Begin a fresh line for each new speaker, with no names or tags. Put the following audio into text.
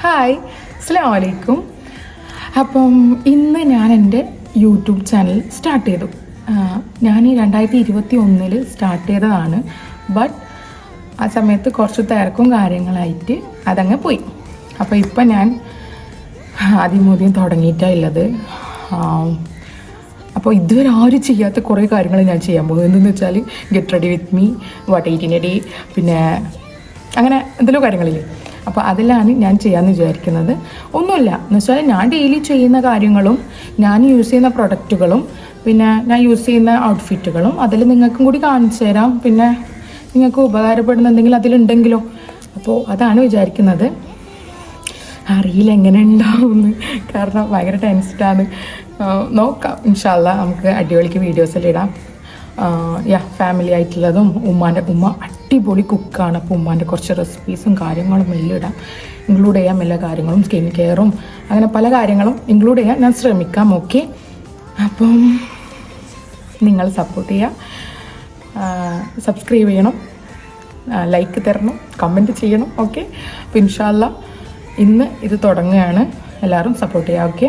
Hi, അസ്സലാമു അലൈക്കും. അപ്പം ഇന്ന് ഞാൻ എൻ്റെ യൂട്യൂബ് ചാനൽ സ്റ്റാർട്ട് ചെയ്തു. ഞാൻ 2021 സ്റ്റാർട്ട് ചെയ്തതാണ്. ബട്ട് ആ സമയത്ത് കുറച്ച് തിരക്കും കാര്യങ്ങളായിട്ട് അതങ്ങ് പോയി. അപ്പോൾ ഇപ്പം ഞാൻ ആദ്യം തുടങ്ങിയിട്ടാണ് ഉള്ളത്. അപ്പോൾ ഇതുവരെ ആരും ചെയ്യാത്ത കുറേ കാര്യങ്ങൾ ഞാൻ ചെയ്യാൻ പോകുന്നത്. എന്തെന്ന് വെച്ചാൽ get ready with me, what eight in A day, പിന്നെ അങ്ങനെ എന്തെല്ലോ കാര്യങ്ങളില്ലേ. അപ്പോൾ അതിലാണ് ഞാൻ ചെയ്യാമെന്ന് വിചാരിക്കുന്നത്. ഒന്നുമില്ല എന്ന് വെച്ചാൽ ഞാൻ ഡെയിലി ചെയ്യുന്ന കാര്യങ്ങളും ഞാൻ യൂസ് ചെയ്യുന്ന പ്രൊഡക്റ്റുകളും പിന്നെ ഞാൻ യൂസ് ചെയ്യുന്ന ഔട്ട്ഫിറ്റുകളും അതിൽ നിങ്ങൾക്കും കൂടി കാണിച്ചു തരാം. പിന്നെ നിങ്ങൾക്ക് ഉപകാരപ്പെടുന്ന എന്തെങ്കിലും അതിലുണ്ടെങ്കിലോ. അപ്പോൾ അതാണ് വിചാരിക്കുന്നത്. അറിയില്ല എങ്ങനെ ഉണ്ടാവുമെന്ന്, കാരണം ഭയങ്കര ടെൻസ്ഡാണ്. നോക്കാം, ഇൻഷാ അല്ലാഹ് നമുക്ക് അടിപൊളിക്ക് വീഡിയോസെല്ലാം ഇടാം. ഫാമിലി ആയിട്ടുള്ളതും ഉമ്മ അടിപൊളി കുക്കാണ്. അപ്പോൾ ഉമ്മാൻ്റെ കുറച്ച് റെസിപ്പീസും കാര്യങ്ങളും എല്ലാം ഇടാം, ഇൻക്ലൂഡ് ചെയ്യാം. എല്ലാ കാര്യങ്ങളും സ്കിൻ കെയറും അങ്ങനെ പല കാര്യങ്ങളും ഇൻക്ലൂഡ് ചെയ്യാൻ ഞാൻ ശ്രമിക്കാം. ഓക്കെ, അപ്പം നിങ്ങൾ സപ്പോർട്ട് ചെയ്യുക, സബ്സ്ക്രൈബ് ചെയ്യണം, ലൈക്ക് തരണം, കമൻറ്റ് ചെയ്യണം. ഓക്കെ, അപ്പോൾ ഇൻഷാ അല്ലാഹ് ഇന്ന് ഇത് തുടങ്ങുകയാണ്. എല്ലാവരും സപ്പോർട്ട് ചെയ്യുക. ഓക്കെ.